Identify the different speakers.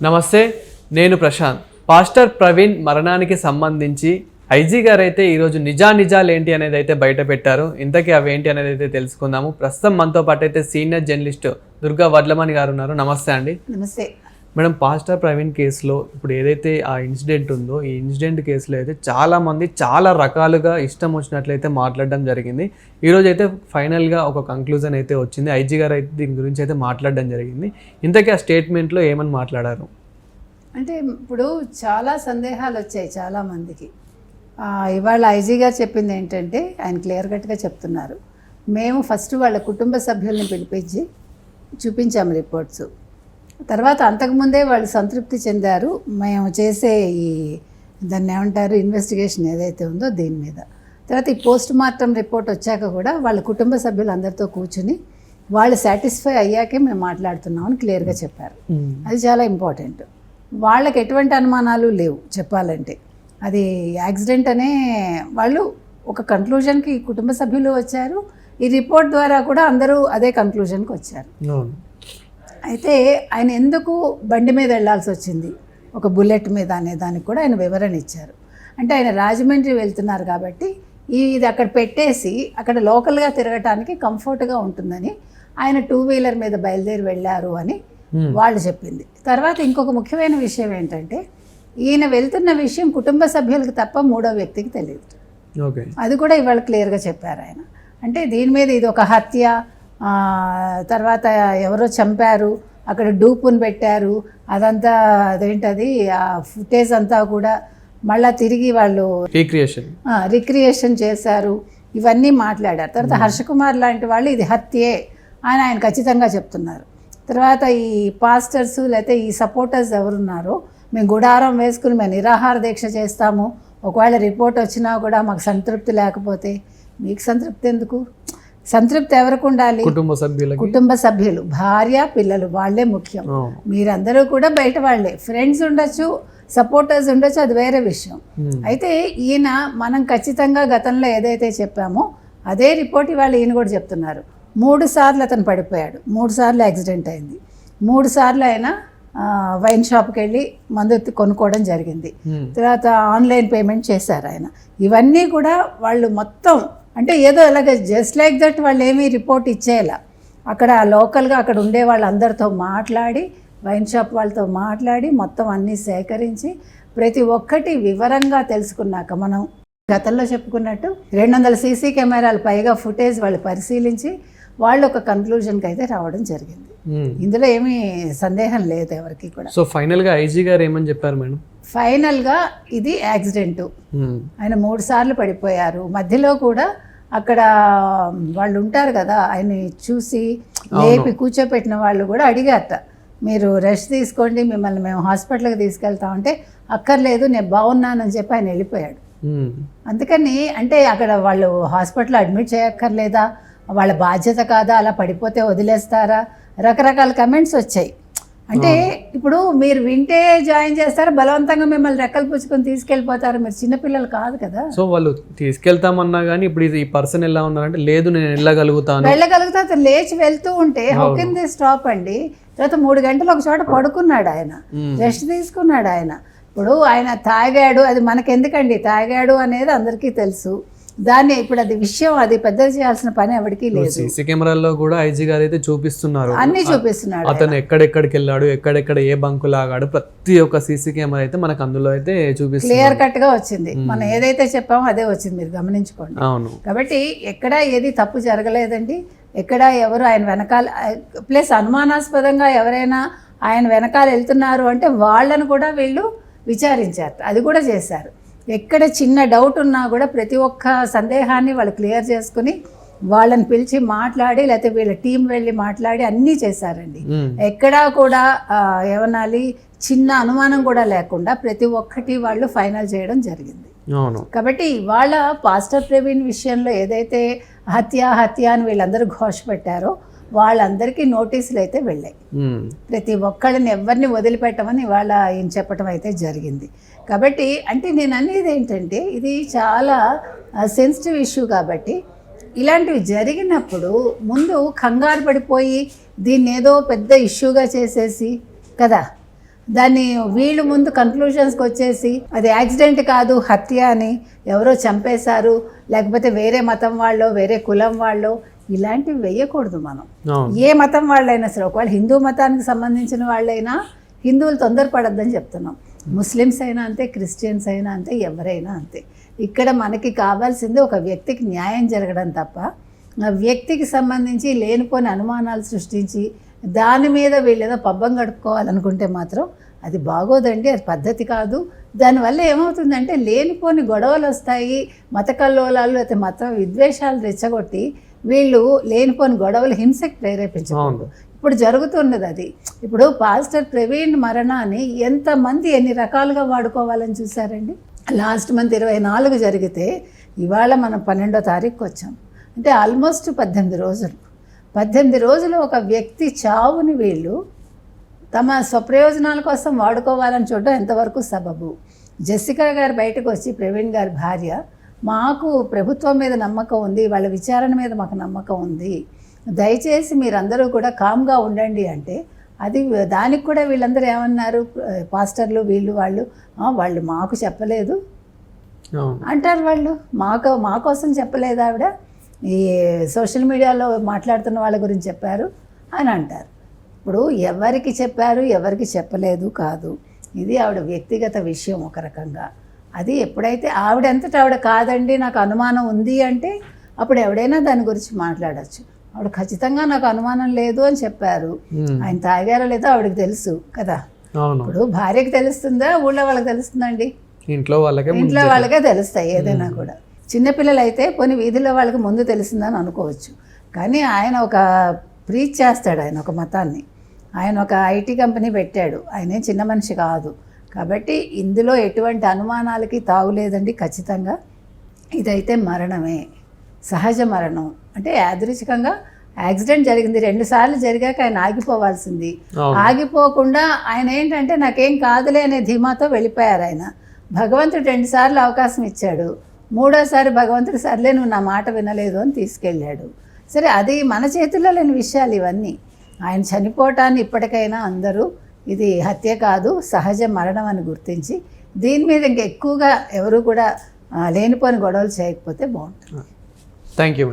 Speaker 1: నమస్తే, నేను ప్రశాంత్. పాస్టర్ ప్రవీణ్ మరణానికి సంబంధించి ఐజీ గారు అయితే ఈరోజు నిజాలు ఏంటి అనేది అయితే బయట పెట్టారు. ఇంతకీ అవి ఏంటి అనేది అయితే తెలుసుకుందాము. ప్రస్తుతం మనతో పాటు అయితే సీనియర్ జర్నలిస్ట్ దుర్గా వడ్లమణి గారు ఉన్నారు. నమస్తే అండి.
Speaker 2: నమస్తే
Speaker 1: మేడం, పాస్టర్ ప్రవీణ్ కేసులో ఇప్పుడు ఏదైతే ఆ ఇన్సిడెంట్ ఉందో, ఈ ఇన్సిడెంట్ కేసులో అయితే చాలామంది చాలా రకాలుగా ఇష్టం వచ్చినట్లయితే మాట్లాడడం జరిగింది. ఈరోజు అయితే ఫైనల్గా ఒక కంక్లూజన్ అయితే వచ్చింది. ఐజీ గారు అయితే దీని గురించి అయితే మాట్లాడడం జరిగింది. ఇంతకీ ఆ స్టేట్మెంట్లో ఏమని మాట్లాడారు
Speaker 2: అంటే ఇప్పుడు చాలా సందేహాలు వచ్చాయి చాలామందికి. ఇవాళ ఐజీ గారు చెప్పింది ఏంటంటే, ఆయన క్లియర్ కట్గా చెప్తున్నారు, మేము ఫస్ట్ వాళ్ళ కుటుంబ సభ్యుల్ని పిలిపించి చూపించాము రిపోర్ట్స్. తర్వాత అంతకుముందే వాళ్ళు సంతృప్తి చెందారు మేము చేసే ఈ దాన్ని ఏమంటారు ఇన్వెస్టిగేషన్ ఏదైతే ఉందో దీని మీద. తర్వాత ఈ పోస్ట్ మార్టం రిపోర్ట్ వచ్చాక కూడా వాళ్ళ కుటుంబ సభ్యులందరితో కూర్చుని వాళ్ళు సాటిస్ఫై అయ్యాకే మేము మాట్లాడుతున్నామని క్లియర్గా చెప్పారు. అది చాలా ఇంపార్టెంట్. వాళ్ళకి ఎటువంటి అనుమానాలు లేవు చెప్పాలంటే. అది యాక్సిడెంట్ అనే వాళ్ళు ఒక కంక్లూజన్కి కుటుంబ సభ్యులు వచ్చారు. ఈ రిపోర్ట్ ద్వారా కూడా అందరూ అదే కంక్లూజన్కి వచ్చారు. అయితే ఆయన ఎందుకు బండి మీద వెళ్లాల్సి వచ్చింది, ఒక బుల్లెట్ మీద అనే దానికి కూడా ఆయన వివరణ ఇచ్చారు. అంటే ఆయన రాజమండ్రి వెళ్తున్నారు కాబట్టి ఇది అక్కడ పెట్టేసి అక్కడ లోకల్గా తిరగటానికి కంఫర్ట్గా ఉంటుందని ఆయన 2 వీలర్ మీద బయలుదేరి వెళ్ళారు అని వాళ్ళు చెప్పింది. తర్వాత ఇంకొక ముఖ్యమైన విషయం ఏంటంటే, ఈయన వెళ్తున్న విషయం కుటుంబ సభ్యులకు తప్ప మూడో వ్యక్తికి తెలియదు. అది కూడా ఇవాళ క్లియర్గా చెప్పారు ఆయన. అంటే దీని మీద ఇది ఒక హత్య, తర్వాత ఎవరో చంపారు, అక్కడ డూపుని పెట్టారు, అదంతా అదేంటది ఆ ఫుటేజ్ అంతా కూడా మళ్ళీ తిరిగి వాళ్ళు రిక్రియేషన్ చేశారు, ఇవన్నీ మాట్లాడారు. తర్వాత హర్షకుమార్ లాంటి వాళ్ళు ఇది హత్యే అని ఆయన ఖచ్చితంగా చెప్తున్నారు. తర్వాత ఈ పాస్టర్స్ లేకపోతే ఈ సపోర్టర్స్ ఎవరున్నారో, మేము గుడారం వేసుకుని మేము నిరాహార దీక్ష చేస్తాము, ఒకవేళ రిపోర్ట్ వచ్చినా కూడా మాకు సంతృప్తి లేకపోతే, మీకు సంతృప్తి ఎందుకు? సంతృప్తి ఎవరికి ఉండాలి? కుటుంబ సభ్యులు, భార్య పిల్లలు, వాళ్ళే ముఖ్యం. మీరందరూ కూడా బయట వాళ్ళే, ఫ్రెండ్స్ ఉండొచ్చు, సపోర్టర్స్ ఉండొచ్చు, అది వేరే విషయం. అయితే ఈయన మనం ఖచ్చితంగా గతంలో ఏదైతే చెప్పామో అదే రిపోర్ట్ ఇవాళ ఈయన కూడా చెప్తున్నారు. 3 సార్లు అతను పడిపోయాడు, 3 సార్లు యాక్సిడెంట్ అయింది, 3 సార్లు ఆయన వైన్ షాప్కి వెళ్ళి మందు కొనుక్కోవడం జరిగింది. తర్వాత ఆన్లైన్ పేమెంట్ చేశారు ఆయన. ఇవన్నీ కూడా వాళ్ళు మొత్తం అంటే ఏదో అలాగే జస్ట్ లైక్ దట్ వాళ్ళు ఏమీ రిపోర్ట్ ఇచ్చేయాల. అక్కడ లోకల్గా అక్కడ ఉండే వాళ్ళందరితో మాట్లాడి, వైన్ షాప్ వాళ్ళతో మాట్లాడి మొత్తం అన్నీ సేకరించి ప్రతి ఒక్కటి వివరంగా తెలుసుకున్నాక, మనం గతంలో చెప్పుకున్నట్టు 200 సీసీ కెమెరాలు పైగా ఫుటేజ్ వాళ్ళు పరిశీలించి వాళ్ళు ఒక కన్క్లూజన్కి అయితే రావడం జరిగింది. ఇందులో ఏమీ సందేహం లేదు ఎవరికి కూడా.
Speaker 1: సో ఫైనల్గా ఐజీ గారు ఏమని చెప్పారు మేడం?
Speaker 2: ఫైనల్గా ఇది యాక్సిడెంట్, ఆయన 3 సార్లు పడిపోయారు. మధ్యలో కూడా అక్కడ వాళ్ళు ఉంటారు కదా, ఆయన్ని చూసి లేపి కూర్చోపెట్టిన వాళ్ళు కూడా అడిగారట, మీరు రెస్ట్ తీసుకోండి, మిమ్మల్ని మేము హాస్పిటల్కి తీసుకెళ్తామంటే అక్కర్లేదు నేను బాగున్నానని చెప్పి ఆయన వెళ్ళిపోయాడు. అందుకని అంటే అక్కడ వాళ్ళు హాస్పిటల్లో అడ్మిట్ చేయక్కర్లేదా, వాళ్ళ బాధ్యత కాదా, అలా పడిపోతే వదిలేస్తారా, రకరకాల కమెంట్స్ వచ్చాయి. అంటే ఇప్పుడు మీరు వింటే జాయిన్ చేస్తారు, బలవంతంగా మిమ్మల్ని రెక్కలు పుచ్చుకొని తీసుకెళ్ళిపోతారు, మీరు చిన్నపిల్లలు కాదు కదా.
Speaker 1: సో వాళ్ళు తీసుకెళ్తామన్నా కానీ ఇప్పుడు ఈ పర్సన్ ఎలా ఉన్నారంటే, లేదు నేను వెళ్ళగలుగుతా
Speaker 2: లేచి వెళ్తూ ఉంటే హౌ కెన్ దే స్టాప్ అండి. తర్వాత 3 గంటలు ఒక చోట పడుకున్నాడు ఆయన, రెస్ట్ తీసుకున్నాడు ఆయన. ఇప్పుడు ఆయన తాగాడు, అది మనకెందుకండి, తాగాడు అనేది అందరికీ తెలుసు. దాన్ని ఇప్పుడు అది విషయం, అది పెద్ద చేయాల్సిన పని ఎవరికి లేదు.
Speaker 1: సీసీ కెమెరాల్లో కూడా ఐజీ గారు అయితే చూపిస్తున్నారు,
Speaker 2: అన్ని చూపిస్తున్నాడు.
Speaker 1: అతను ఎక్కడెక్కడికి వెళ్ళాడు, ఎక్కడెక్కడ ఏ బంకు లాగాడు, ప్రతి ఒక్క సీసీ కెమెరా అయితే మనకు అందులో అయితే చూపిస్తుంది.
Speaker 2: క్లియర్ కట్ గా వచ్చింది, మనం ఏదైతే చెప్పామో అదే వచ్చింది, మీరు గమనించుకోండి.
Speaker 1: అవును.
Speaker 2: కాబట్టి ఎక్కడ ఏది తప్పు జరగలేదండి. ఎక్కడ ఎవరు ఆయన వెనకాల ప్లస్ అనుమానాస్పదంగా ఎవరైనా ఆయన వెనకాల వెళ్తున్నారు అంటే వాళ్ళను కూడా వీళ్ళు విచారించారు, అది కూడా చేశారు. ఎక్కడ చిన్న డౌట్ ఉన్నా కూడా ప్రతి ఒక్క సందేహాన్ని వాళ్ళు క్లియర్ చేసుకుని వాళ్ళని పిలిచి మాట్లాడి, లేకపోతే వీళ్ళ టీం వెళ్ళి మాట్లాడి అన్నీ చేశారండి. ఎక్కడా కూడా ఏమనాలి, చిన్న అనుమానం కూడా లేకుండా ప్రతి ఒక్కటి వాళ్ళు ఫైనల్ చేయడం జరిగింది. కాబట్టి వాళ్ళ పాస్టర్ ప్రవీణ్ విషయంలో ఏదైతే హత్య అని వీళ్ళందరూ ఘోష పెట్టారో వాళ్ళందరికీ నోటీసులు అయితే వెళ్ళాయి. ప్రతి ఒక్కళ్ళని ఎవరిని వదిలిపెట్టమని వాళ్ళ ఏం చెప్పడం అయితే జరిగింది. కాబట్టి అంటే నేను అనేది ఏంటంటే, ఇది చాలా సెన్సిటివ్ ఇష్యూ కాబట్టి ఇలాంటివి జరిగినప్పుడు ముందు కంగారు పడిపోయి దీన్ని ఏదో పెద్ద ఇష్యూగా చేసేసి కదా, దాన్ని వీళ్ళు ముందు కన్క్లూషన్స్కి వచ్చేసి అది యాక్సిడెంట్ కాదు హత్య అని, ఎవరో చంపేశారు, లేకపోతే వేరే మతం వాళ్ళు వేరే కులం వాళ్ళు, ఇలాంటివి వేయకూడదు మనం. ఏ మతం వాళ్ళైనా సరే, ఒకవేళ హిందూ మతానికి సంబంధించిన వాళ్ళైనా హిందువులు తొందరపడద్దని చెప్తున్నాం. ముస్లిమ్స్ అయినా అంతే, క్రిస్టియన్స్ అయినా అంతే, ఎవరైనా అంతే. ఇక్కడ మనకి కావాల్సింది ఒక వ్యక్తికి న్యాయం జరగడం తప్ప ఆ వ్యక్తికి సంబంధించి లేనిపోని అనుమానాలు సృష్టించి దాని మీద వీళ్ళేదో పబ్బం గడుపుకోవాలనుకుంటే మాత్రం అది బాగోదండి, అది పద్ధతి కాదు. దానివల్ల ఏమవుతుందంటే లేనిపోని గొడవలు వస్తాయి, మత కల్లోలాలు లేకపోతే మత విద్వేషాలు రెచ్చగొట్టి వీళ్ళు లేనిపోని గొడవలు హింసకి ప్రేరేపించకూడదు. ఇప్పుడు జరుగుతున్నది అది. ఇప్పుడు పాస్టర్ ప్రవీణ్ మరణాన్ని ఎంతమంది ఎన్ని రకాలుగా వాడుకోవాలని చూసారండి. లాస్ట్ మంత్ 24 జరిగితే ఇవాళ మనం 12వ తారీఖుకి వచ్చాం. అంటే ఆల్మోస్ట్ 18 రోజులు. 18 రోజులు ఒక వ్యక్తి చావుని వీళ్ళు తమ స్వప్రయోజనాల కోసం వాడుకోవాలని చూడడం ఎంతవరకు సబబు. జెసికా గారు బయటకు వచ్చి, ప్రవీణ్ గారి భార్య, మాకు ప్రభుత్వం మీద నమ్మకం ఉంది, వాళ్ళ విచారణ మీద మాకు నమ్మకం ఉంది, దయచేసి మీరందరూ కూడా కామ్గా ఉండండి అంటే, అది దానికి కూడా వీళ్ళందరూ ఏమన్నారు, పాస్టర్లు వీళ్ళు వాళ్ళు మాకు చెప్పలేదు అంటారు. వాళ్ళు మా కోసం చెప్పలేదు, ఆవిడ ఈ సోషల్ మీడియాలో మాట్లాడుతున్న వాళ్ళ గురించి చెప్పారు అని అంటారు. ఇప్పుడు ఎవరికి చెప్పారు ఎవరికి చెప్పలేదు కాదు, ఇది ఆవిడ వ్యక్తిగత విషయం ఒక రకంగా. అది ఎప్పుడైతే ఆవిడంతటా ఆవిడ కాదండి నాకు అనుమానం ఉంది అంటే అప్పుడు ఎవడైనా దాని గురించి మాట్లాడచ్చు. ఆవిడ ఖచ్చితంగా నాకు అనుమానం లేదు అని చెప్పారు. ఆయన తాగారో లేదో ఆవిడకి తెలుసు కదా. ఇప్పుడు భార్యకి తెలుస్తుందా, ఊళ్ళో వాళ్ళకి తెలుస్తుందండి? ఇంట్లో వాళ్ళకే తెలుస్తాయి ఏదైనా కూడా. చిన్నపిల్లలు అయితే పోనీ వీధిలో వాళ్ళకి ముందు తెలిసిందని అనుకోవచ్చు, కానీ ఆయన ఒక ప్రీచ్ చేస్తాడు, ఆయన ఒక మతాన్ని, ఆయన ఒక ఐటీ కంపెనీ పెట్టాడు, ఆయన చిన్న మనిషి కాదు. కాబట్టి ఇందులో ఎటువంటి అనుమానాలకి తావులేదండి. ఖచ్చితంగా ఇదైతే మరణమే, సహజ మరణం. అంటే యాదృచ్ఛికంగా యాక్సిడెంట్ జరిగింది, 2 సార్లు జరిగాక ఆయన ఆగిపోవాల్సింది. ఆగిపోకుండా ఆయన ఏంటంటే నాకేం కాదులే అనే ధీమాతో వెళ్ళిపోయారు. ఆయన భగవంతుడు 2 సార్లు అవకాశం ఇచ్చాడు, 3వసారి భగవంతుడు సర్లే నువ్వు నా మాట వినలేదు అని తీసుకెళ్ళాడు. సరే, అది మన చేతుల్లో లేని విషయాలు ఇవన్నీ. ఆయన చనిపోవటాన్ని ఇప్పటికైనా అందరూ ఇది హత్య కాదు సహజ మరణం అని గుర్తించి దీని మీద ఇంకా ఎక్కువగా ఎవరు కూడా లేనిపోని గొడవలు చేయకపోతే బాగుంటుంది.
Speaker 1: Thank you.